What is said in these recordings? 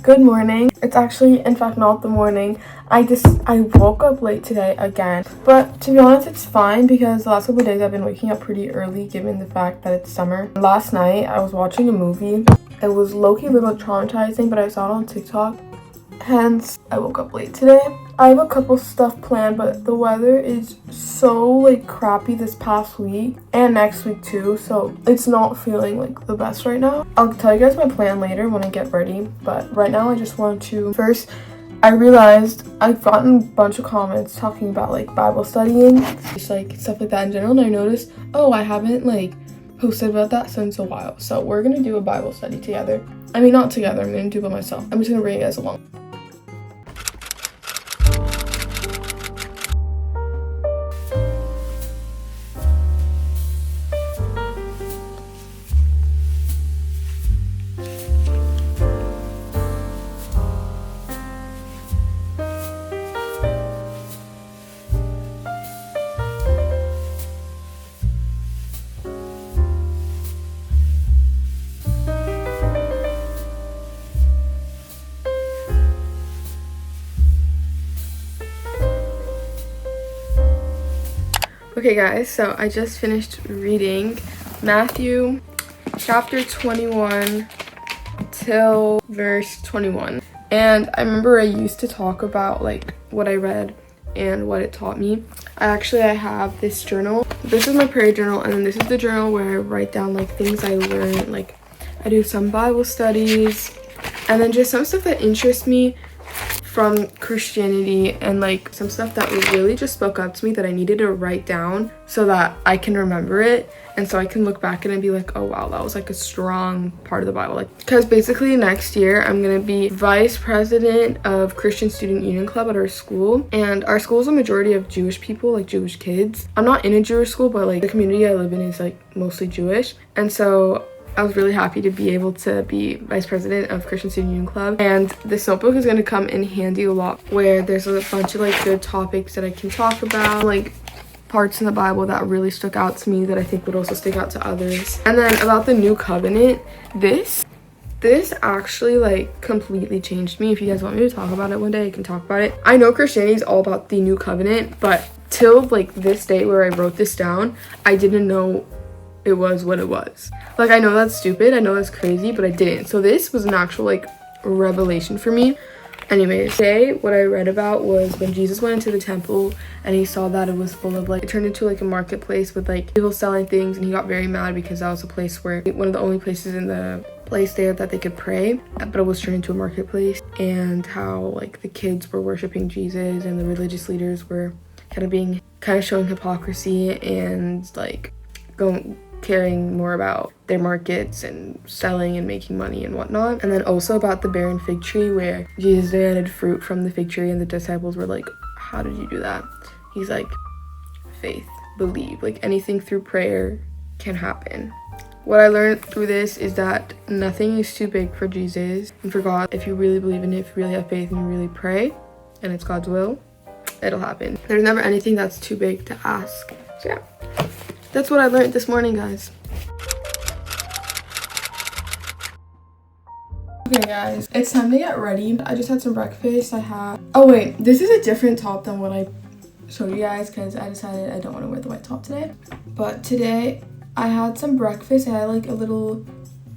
Good morning. It's actually, in fact, not the morning. I woke up late today again. But to be honest, it's fine because the last couple of days I've been waking up pretty early given the fact that it's summer. Last night I was watching a movie. It was low-key a little traumatizing, but I saw it on TikTok. Hence, I woke up late today. I have a couple stuff planned, but the weather is so crappy this past week and next week too, so it's not feeling the best right now. I'll tell you guys my plan later when I get ready, but right now I just want to first, I realized I've gotten a bunch of comments talking about Bible studying, just stuff like that in general, and I noticed, oh, I haven't posted about that since a while, so we're gonna do a Bible study together. I mean, not together, I'm gonna do it by myself. I'm just gonna bring you guys along. Okay guys, so I just finished reading Matthew chapter 21 till verse 21. And I remember I used to talk about what I read and what it taught me. I have this journal. This is my prayer journal, and then this is the journal where I write down things I learned. I do some Bible studies and then just some stuff that interests me from Christianity, and some stuff that really just spoke up to me that I needed to write down so that I can remember it, and so I can look back and be oh wow, that was a strong part of the Bible. Because basically next year I'm gonna be vice president of Christian Student Union Club at our school, and our school is a majority of Jewish people, Jewish kids. I'm not in a Jewish school, but the community I live in is mostly Jewish, and so I was really happy to be able to be vice president of Christian Student Union Club. And this notebook is going to come in handy a lot, where there's a bunch of good topics that I can talk about, parts in the Bible that really stuck out to me that I think would also stick out to others. And then about the new covenant, this actually completely changed me. If you guys want me to talk about it one day, I can talk about it. I know Christianity is all about the new covenant, but till this day where I wrote this down, I didn't know it was what it was. I know that's stupid, I know that's crazy, but I didn't. So this was an actual revelation for me. Anyways, today what I read about was when Jesus went into the temple and he saw that it was full of it turned into a marketplace with people selling things, and he got very mad because that was a place where one of the only places in the place there that they could pray, but it was turned into a marketplace, and how the kids were worshiping Jesus and the religious leaders were kind of showing hypocrisy and caring more about their markets and selling and making money and whatnot. And then also about the barren fig tree, where Jesus demanded fruit from the fig tree and the disciples were how did you do that? He's faith, believe, anything through prayer can happen. What I learned through this is that nothing is too big for Jesus and for God. If you really believe in it, if you really have faith and you really pray and it's God's will, it'll happen. There's never anything that's too big to ask. So yeah, that's what I learned this morning, guys. Okay guys, it's time to get ready. I just had some breakfast. Oh wait, this is a different top than what I showed you guys because I decided I don't want to wear the white top today. But today I had some breakfast. I had a little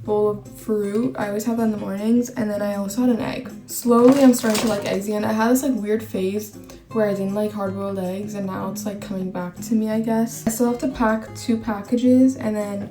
bowl of fruit. I always have that in the mornings, and then I also had an egg. Slowly I'm starting to like eggs again. I had this weird phase where I didn't like hard-boiled eggs, and now it's coming back to me, I guess. I still have to pack 2 packages, and then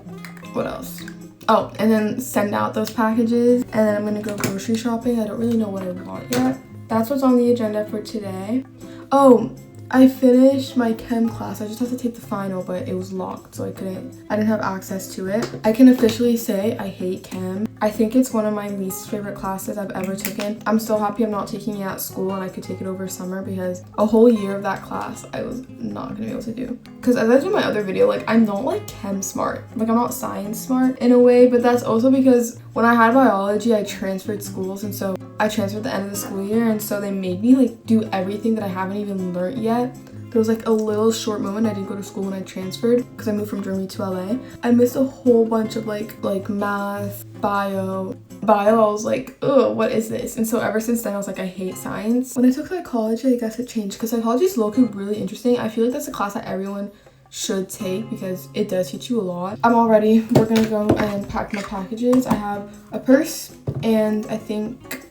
what else? Oh, and then send out those packages, and then I'm gonna go grocery shopping. I don't really know what I want yet. That's what's on the agenda for today. Oh, I finished my chem class. I just have to take the final, but it was locked, so I didn't have access to it. I can officially say I hate chem. I think it's one of my least favorite classes I've ever taken. I'm so happy I'm not taking it at school and I could take it over summer, because a whole year of that class I was not gonna be able to do. Because as I do my other video, I'm not chem smart. I'm not science smart in a way, but that's also because when I had biology, I transferred schools, and so I transferred at the end of the school year, and so they made me do everything that I haven't even learned yet. There was a little short moment I didn't go to school when I transferred because I moved from Germany to LA. I missed a whole bunch of like math, bio, bio, I was like, ugh, what is this? And so ever since then, I was like, I hate science. When I took psychology, I guess it changed because psychology is low-key really interesting. I feel like that's a class that everyone should take because it does teach you a lot. I'm all ready. We're gonna go and pack my packages. I have a purse and I think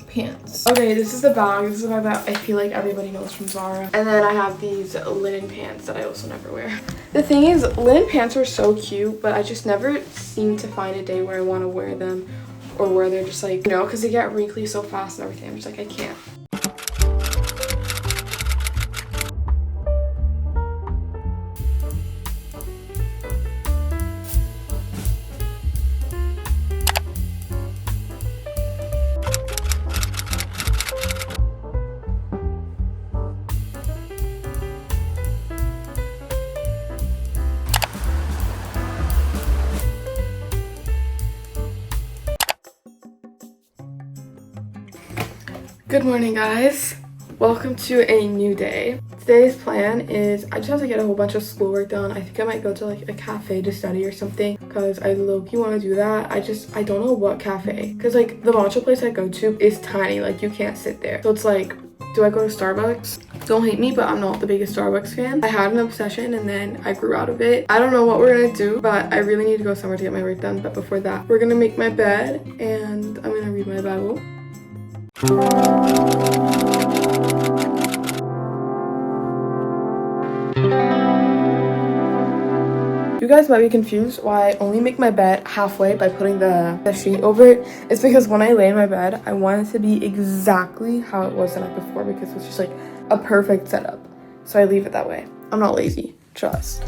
pants. Okay, this is the bag. This is the bag that I feel like everybody knows from Zara. And then I have these linen pants that I also never wear. The thing is, linen pants are so cute, but I just never seem to find a day where I want to wear them or where they're just like, you know, because they get wrinkly so fast and everything. I'm just like, I can't. Good morning, guys. Welcome to a new day. Today's plan is I just have to get a whole bunch of schoolwork done. I think I might go to like a cafe to study or something because I low-key want to do that. I don't know what cafe because like the matcha place I go to is tiny, like you can't sit there. So it's like, do I go to Starbucks? Don't hate me, but I'm not the biggest Starbucks fan. I had an obsession and then I grew out of it. I don't know what we're gonna do, but I really need to go somewhere to get my work done. But before that, we're gonna make my bed and I'm gonna read my Bible. You guys might be confused why I only make my bed halfway by putting the sheet over it. It's because when I lay in my bed, I want it to be exactly how it was the night before because it's just like a perfect setup. So I leave it that way. I'm not lazy, trust.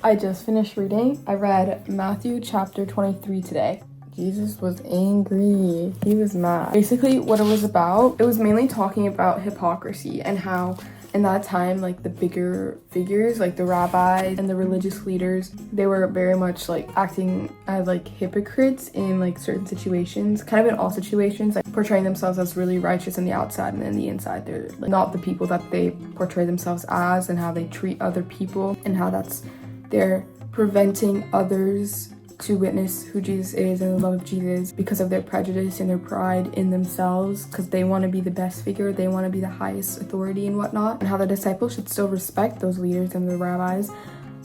I just finished reading. I read Matthew chapter 23 today. Jesus was angry. He was mad. Basically, what it was about, it was mainly talking about hypocrisy and how in that time, like the bigger figures, like the rabbis and the religious leaders, they were very much like acting as like hypocrites in like certain situations, kind of in all situations, like portraying themselves as really righteous on the outside and then the inside they're like not the people that they portray themselves as, and how they treat other people and how they're preventing others to witness who Jesus is and the love of Jesus because of their prejudice and their pride in themselves, because they want to be the best figure, they want to be the highest authority and whatnot, and how the disciples should still respect those leaders and the rabbis,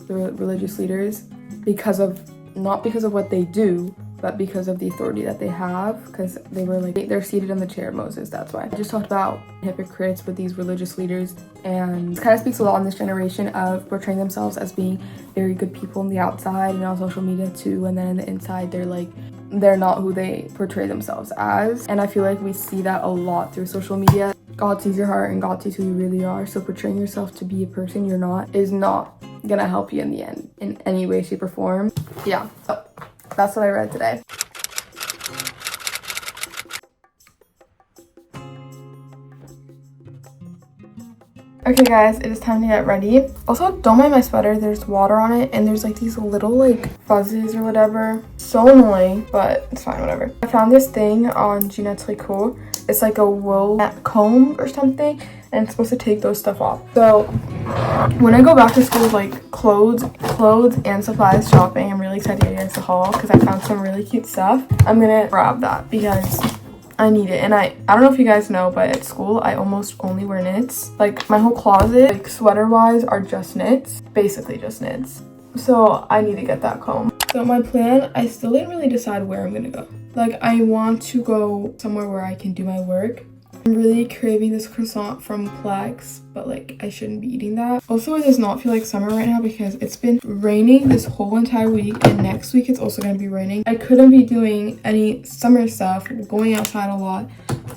the religious leaders, not because of what they do, but because of the authority that they have, because they were like, they're seated on the chair of Moses, that's why. I just talked about hypocrites with these religious leaders, and it kind of speaks a lot on this generation of portraying themselves as being very good people on the outside and on social media too, and then in the inside they're not who they portray themselves as. And I feel like we see that a lot through social media. God sees your heart and God sees who you really are, so portraying yourself to be a person you're not is not gonna help you in the end in any way, shape, or form. Yeah, so that's what I read today. Okay guys, it is time to get ready. Also, don't mind my sweater, there's water on it and there's like these little like fuzzes or whatever. So annoying, but it's fine, whatever. I found this thing on Gina, it's like cool. It's like a wool comb or something, and it's supposed to take those stuff off. So when I go back to school with like clothes and supplies shopping, I'm really excited to get into the haul because I found some really cute stuff. I'm gonna grab that because I need it. And I don't know if you guys know, but at school I almost only wear knits. Like my whole closet, like sweater wise, are just knits, basically just knits. So I need to get that comb. So my plan, I still didn't really decide where I'm gonna go. Like I want to go somewhere where I can do my work. I'm really craving this croissant from Plex, but like I shouldn't be eating that. Also, it does not feel like summer right now because it's been raining this whole entire week, and next week it's also going to be raining. I couldn't be doing any summer stuff, going outside a lot,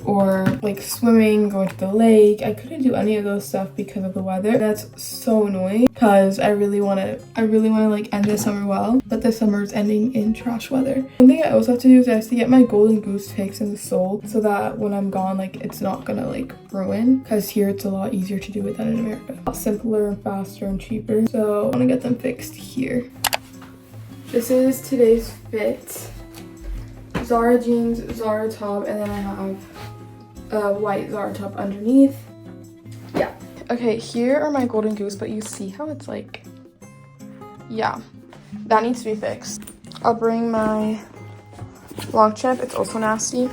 or like swimming, going to the lake. I couldn't do any of those stuff because of the weather. That's so annoying because I really want to like end this summer well, but the summer is ending in trash weather. One thing I also have to do is I have to get my golden goose fix in the sole so that when I'm gone, like it's not gonna like ruin, because here it's a lot easier to do it than in America. A lot simpler and faster and cheaper, so I want to get them fixed here. This is today's fit. Zara jeans, Zara top, and then I have a white Zara top underneath. Yeah. Okay, here are my golden goose, but you see how it's like, yeah, that needs to be fixed. I'll bring my long chip. It's also nasty.